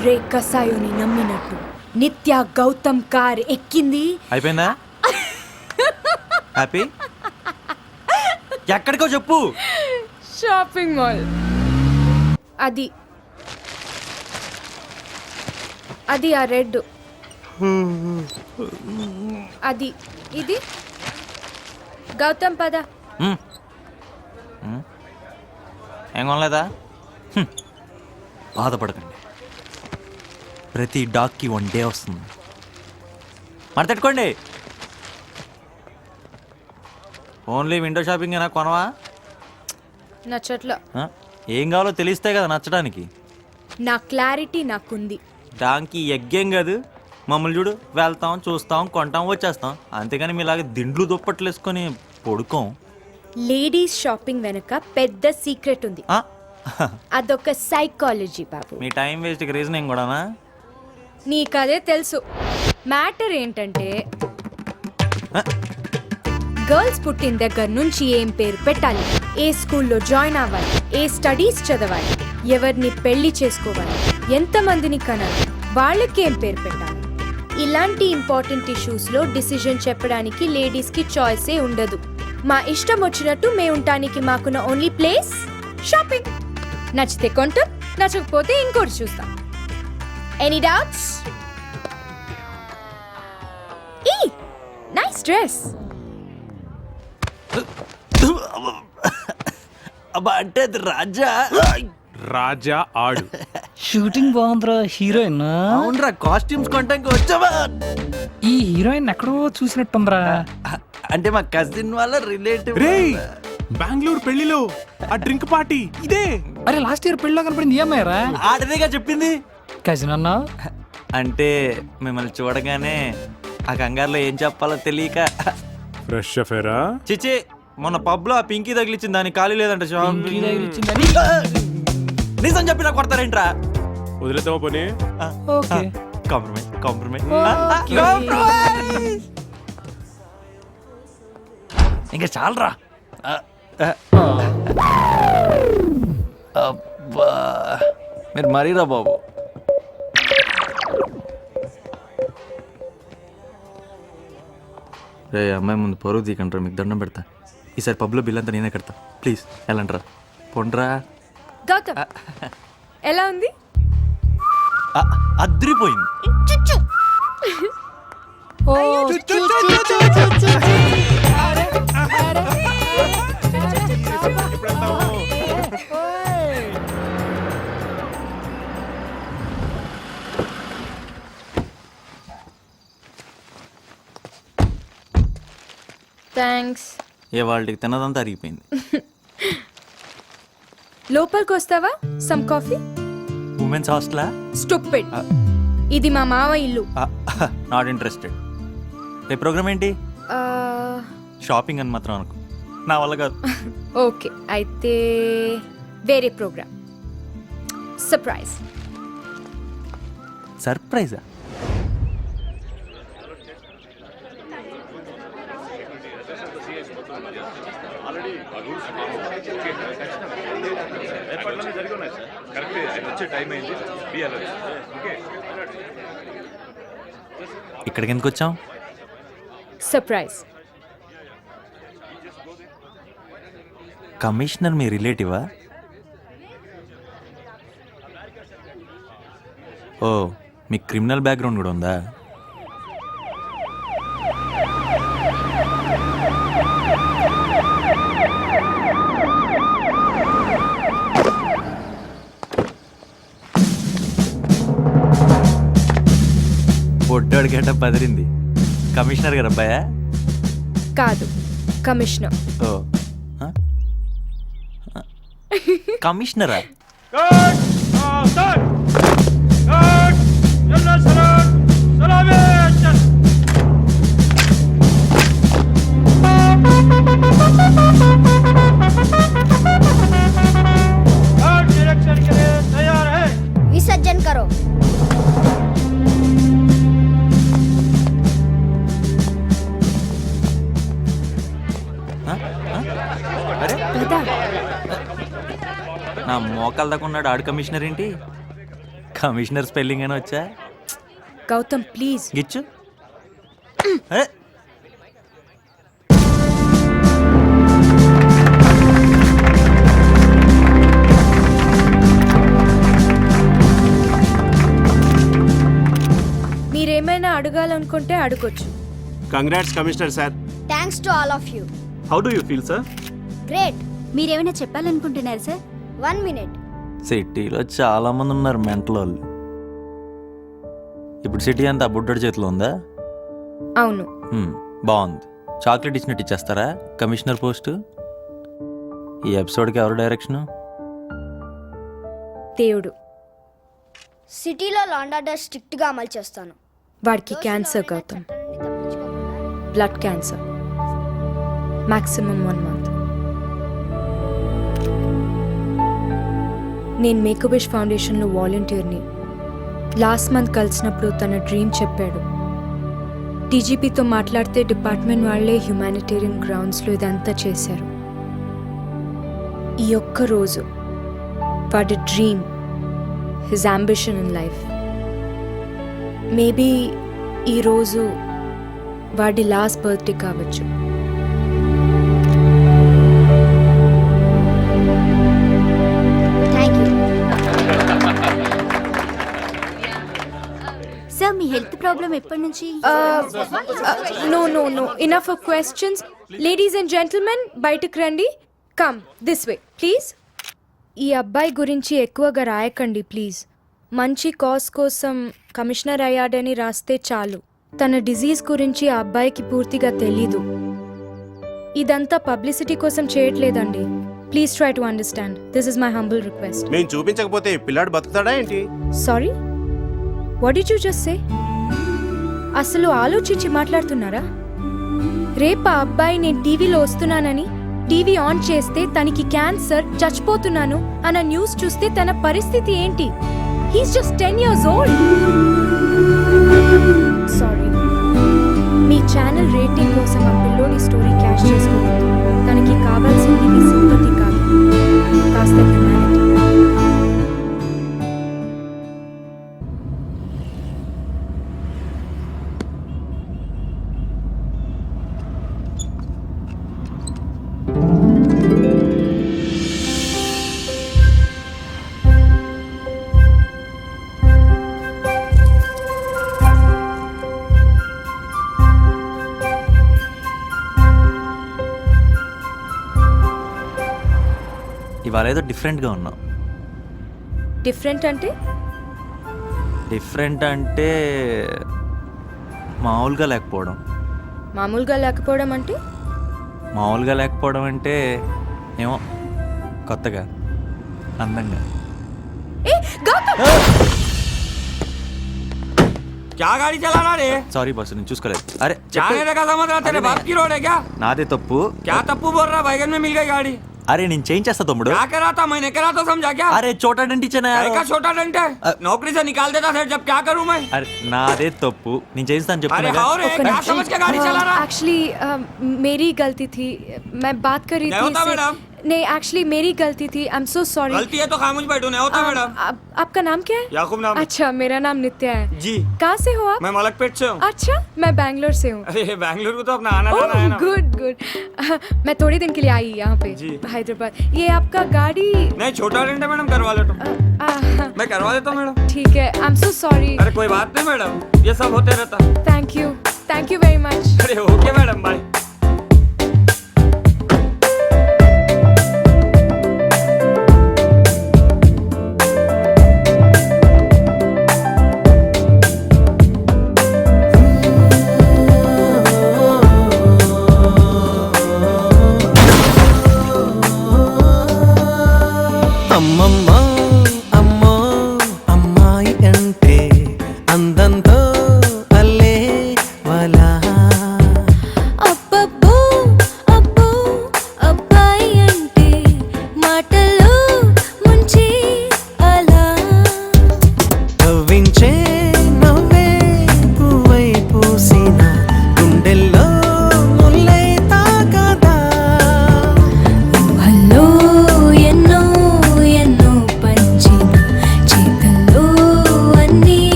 గొర్రె కసాయుని నమ్మినట్టు నిత్య గౌతమ్ కార్ ఎక్కింది. అయిపోయిందా? హ్యాపీ? ఎక్కడికో చెప్పు. Shopping mall. అది అది ఆ రెడ్, అది ఇది. గౌతమ్ పద. ఏం కొనలేదా? బాధపడకండి, ప్రతి డాగ్కి 1 డే వస్తుంది. మరి తట్టుకోండి. ఓన్లీ విండో షాపింగ్ అయినా కొనవా? నచ్చట్లా. ఏం కావాలో తెలిస్తే కదా నచ్చడానికి. నా క్లారిటీ నాకుంది. దానికి ఎగ్గేం కాదు. మమ్మల్ని చూడు, వెళ్తాం, చూస్తాం, కొంటాం, వచ్చేస్తాం. అంతేగాని మీలాగా దిండ్లు దుప్పట్లు వేసుకొని పడుకోం. లేడీస్ షాపింగ్ వెనుక పెద్ద సీక్రెట్ ఉంది. అదొక సైకాలజీ బాబు. మీ టైం వేస్ట్కి రీజనింగ్ కూడానా? నీకదే తెలుసు. మ్యాటర్ ఏంటంటే గర్ల్స్ పుట్టిన దగ్గర నుంచి ఏం పేరు పెట్టాలి, ఏ స్కూల్లో జాయిన్ అవ్వాలి, ఏ స్టడీస్ చదవాలి, ఎవరిని పెళ్లి చేసుకోవాలి, ఎంతమందిని కనాలి, వాళ్ళకేం పేరు పెట్టాలి, ఇలాంటి ఇంపార్టెంట్ ఇష్యూస్లో డిసిజన్ చెప్పడానికి లేడీస్కి చాయిసే ఉండదు. మా ఇష్టం వచ్చినట్టు మేము ఉండటానికి మాకున్న ఓన్లీ ప్లేస్ షాపింగ్. నచ్చితే కొంటాం, నచ్చకపోతే ఇంకోటి చూస్తాం. Any doubts? ఈ నైస్ డ్రెస్. అబ్బా, అంటే అది రాజా. రాజా ఆడు. షూటింగ్ బాగుందిరా. హీరోయిన్? అవునరా, కాస్ట్యూమ్స్ కొంటానికి వచ్చావా? ఈ హీరోయిన్ ఎక్కడో చూసినట్టుందిరా. అంటే మా కజిన్ వాళ్ళ రిలేటివ్. రేయ్, బెంగళూరు పెళ్లిలో ఆ డ్రింక్ పార్టీ ఇదే. అరే లాస్ట్ ఇయర్ పెళ్ళిలో కనపడింది ఈ అమ్మాయిరా? ఆడదేగా చెప్పింది. కజిన్ అన్నా? అంటే మిమ్మల్ని చూడగానే ఆ కంగారులో ఏం చెప్పాలో తెలియక. ఫ్రెష్ అఫేరా? చిచి, మొన్న పబ్ లో ఆ పింకీ తగిలిచ్చింది, దానికి ఖాళీ లేదంట. నిజం చెప్పినా కొడతారేంట్రా? వదిలేతావా పోనీ? Okay, compromise, compromise. ఇంకా చాలరా. అబ్బా, మీరు మరీరా బాబు. రే, అమ్మాయి ముందు పరువు తీకంటారా, మీకు దండం పెడతా. ఈసారి పబ్లో బిల్ అంతా నేనే కడతా. ప్లీజ్ వెళ్ళంటారా, పొండ్రా. గౌతమ్ ఎలా ఉంది? అద్రిపోయింది. థ్యాంక్స్. ఏ వాళ్ళకి తిన్నదంతా అరిగిపోయింది. లోపలికి వస్తావా? Some coffee. ఉమెన్స్ హాస్టలా? స్టూపిడ్. ఇది మా మావ ఇల్లు. Not interested. ఏ ప్రోగ్రామ్ ఏంటి? షాపింగ్ అని మాత్రం అనుకో, నా వల్ల కాదు. ఓకే, అయితే వేరే ప్రోగ్రామ్. సర్ప్రైజ్. సర్ప్రైజా? ఇక్కడికి ఎందుకు వచ్చాం? సర్ప్రైజ్. కమిషనర్ మీ రిలేటివా? ఓ, మీకు క్రిమినల్ బ్యాక్గ్రౌండ్ కూడా ఉందా? పొడ్డాడు గంట బదిరింది. కమిషనర్ గారు అబ్బాయా? కాదు, కమిషనర్. ఓ, కమిషనరా? विसर्जन करो. నా మోకాల దాకా ఉన్నాడు ఆడు కమిషనర్ ఏంటి? కమిషనర్ స్పెల్లింగ్ అని వచ్చా గౌతమ్ ప్లీజ్. గిచ్చు ఏ, మీరేమైనా అడగాలనుకుంటే అడగొచ్చు. Congrats commissioner sir. Thanks to all of you. How do you feel sir? Great. మీరేమైనా చెప్పాలనుకుంటున్నారు సార్? 1 minute. సిటీలో చాలా మంది ఉన్నారు మెంటల్ వాళ్ళు. ఇప్పుడు సిటీ అంతా ఆ బుడ్డోడి చేతిలో ఉందా? అవును. బాగుంది. చాక్లెట్ ఇచ్చినట్టు ఇచ్చేస్తారా కమిషనర్ పోస్టు? ఈ ఎపిసోడ్కి ఎవరు డైరెక్షను? దేవుడు. సిటీలో లా అండ్ ఆర్డర్ స్ట్రిక్ట్ గా అమలు చేస్తాను. వాడికి cancer Gautam, blood cancer, maximum 1 month. నేను మేకబిష్ ఫౌండేషన్లో వాలంటీర్ని. లాస్ట్ మంత్ కలిసినప్పుడు తన డ్రీమ్ చెప్పాడు. డీజీపీతో మాట్లాడితే డిపార్ట్మెంట్ వాళ్ళే హ్యుమానిటేరియన్ గ్రౌండ్స్లో ఇదంతా చేశారు. ఈ ఒక్క రోజు వాడి dream, his ambition in life. Maybe ఈరోజు వాడి లాస్ట్ బర్త్డే కావచ్చు. Thank you. Sir me health problem ఎప్పటి నుంచి? No. Enough of questions. Ladies and gentlemen, బయటకు రండి. Come this way please. ఈ అబ్బాయి గురించి ఎక్కువగా రాయకండి ప్లీజ్. మంచి కాజ్ కోసం కమిషనర్ అయ్యాడని రాస్తే చాలు. తన డిజీజ్ గురించి ఆ అబ్బాయికి పూర్తిగా తెలీదు. ఇదంతా పబ్లిసిటీ కోసం చేయట్లేదండి. Please try to understand. This is my humble request. మేము చూపించకపోతే పిల్లాడు బతుకుతాడా ఏంటి? Sorry, what did you just say? అసలు ఆలోచించి మాట్లాడుతున్నారా? రేపు ఆ అబ్బాయి నేను టీవీలో వస్తున్నానని టీవీ ఆన్ చేస్తే తనకి క్యాన్సర్, చచ్చిపోతున్నాను అన్న న్యూస్ చూస్తే తన పరిస్థితి ఏంటి? He's just 10 years old. Sorry, మీ ఛానల్ రేటింగ్ కోసం ఆ పిల్లోని స్టోరీ క్యాష్ చేసుకోవద్దు. తనకి కావాల్సింది మీ సింపతి కాదు, కాస్త హ్యుమానిటీ. ఇవాళ ఏదో డిఫరెంట్గా ఉన్నాం. డిఫరెంట్ అంటే? డిఫరెంట్ అంటే మామూలుగా లేకపోవడం. మామూలుగా లేకపోవడం అంటే? మామూలుగా లేకపోవడం అంటే ఏమో కొత్తగా, అందంగా. ఏ గౌతమ్! क्या गाड़ी चला रहा रे? సారీ బాస్, నేను చూసుకోలేదు. అరే जाने का समझ रहा तेरे बाप की रोड है क्या? నాదే తప్పు. क्या तप्पू बोल रहा? बैगन में मिल गई गाड़ी. అరే నేను చేయించేస్తా తమ్ముడు. क्या करा था? मैंने करा तो समझा क्या? అరే చోటా డంటిచ్చానా? काय का छोटा डंट है? नौकरी से निकाल देता सर, जब क्या करूं मैं? అరే నాదే తప్పు, నేను చేయిస్తాను अरे చెప్తున్నా. हाँ रे, क्या समझ के गाड़ी चला रहा? एक्चुअली मेरी गलती थी. मैं बात कर रही नहीं थी होता इससे- मैडम। नहीं, एक्चुअली मेरी गलती थी. I am so sorry. गलती है तो खामोश बैठो, नहीं होता मैडम। आपका नाम क्या है? याकूब नाम है। अच्छा, मेरा नाम नित्या है. जी, कहाँ से हो आप? मैं मलकपेट से हूँ। अच्छा, मैं बैंगलोर से हूँ. अरे बेंगलुरु को तो अपना आना जाना है ना। Good good. मैं थोड़े दिन के लिए आई यहाँ पे जी। हैदराबाद. ये आपका गाड़ी? नहीं, छोटा डंट है मैडम, करवा ले तो। मैं करवा देता हूँ मैडम। ठीक है. I am so sorry. अरे कोई बात नहीं मैडम, ये सब होते रहता। Thank you very much. अरे ओके मैडम, बाय। అమ్మమ్మ అమ్మో అమ్మాయి అంటే అందంతో అల్లే వలా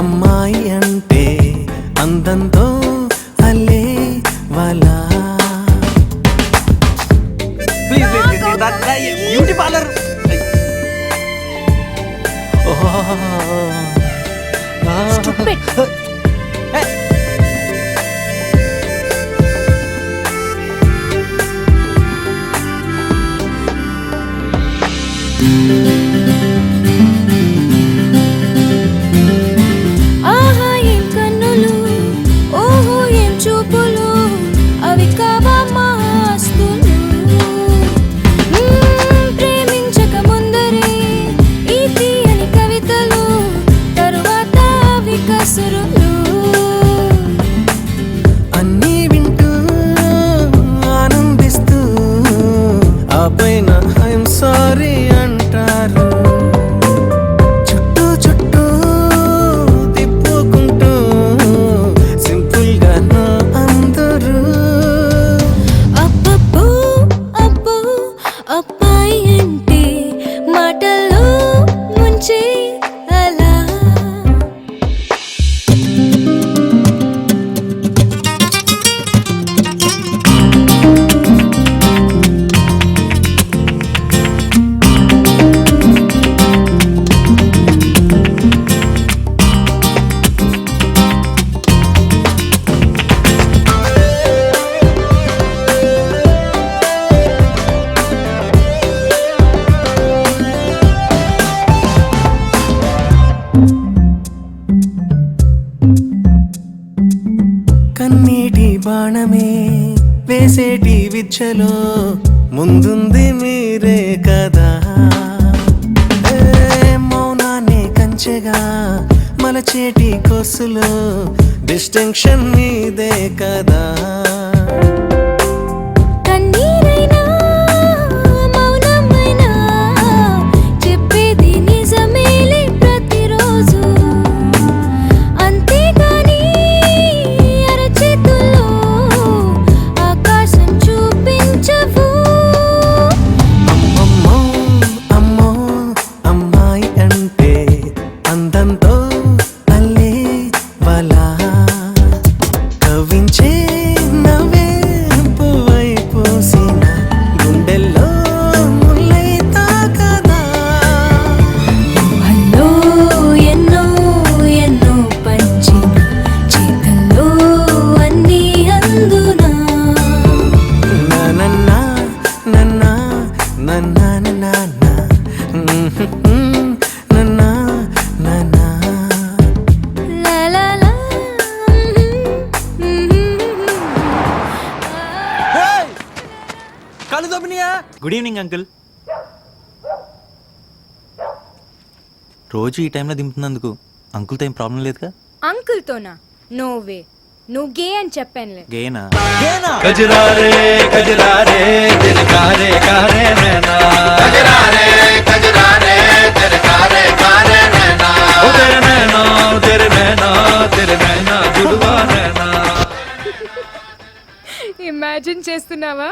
అమ్మాయి అంటే అందంతో అల్లే వాలా. Beauty parlour. Stupid. ఆహా ఏం కన్నులు, ఓహో ఏం చూపులు, అవి కావా మాస్తులు. ప్రేమించక ముందరే ఈ తీయని కవితలు, తరువాత అవి కసురులు. అన్నీ వింటూ ఆనందిస్తూ ఆ పైన ఐఎమ్ సారీ అంటారు. చుట్టూ చుట్టూ తిప్పుకుంటూ సింపుల్ గా నా అందరూ. అబ్బబ్బో అబ్బో అబ్బాయి అంటే మాటల్లో ముంచే అలా. కన్నీటి బాణమే వేసేటి విచ్చలో ముందుంది మీరే కదా. మౌనాన్ని కంచెగా మలచేటి కొసులో డిస్టింక్షన్ మీదే కదా. కన్నీరైనా మౌనమైనా చెప్పేది నిజమేలే ప్రతిరోజు. అంతేగాని అరచేతుల్లో ఆకాశం చూపించవు. అమ్మమ్మో అమ్మో అమ్మాయి అంటే అందంతో అల్లే వాలా. కవించే నవ్వే పువ్వై పూసిన గుండెల్లో ముల్లై తాకదా. అన్నో ఎన్నో ఎన్నో పంచిన చేతల్లో అన్నీ అందునా. నన్న నన్న నన్న నన్న నన్న నన్న. లా లా లా. కళ్ళు దొబ్బినాయా? Good evening uncle. రోజు ఈ టైంలో దింపుతున్నందుకు అంకుల్తో ఏం ప్రాబ్లం లేదుగా? అంకుల్తోనా? No way. నువ్వు గే అని చెప్పానులే. గేనా? గేనా? ఇమాజిన్ చేస్తున్నావా?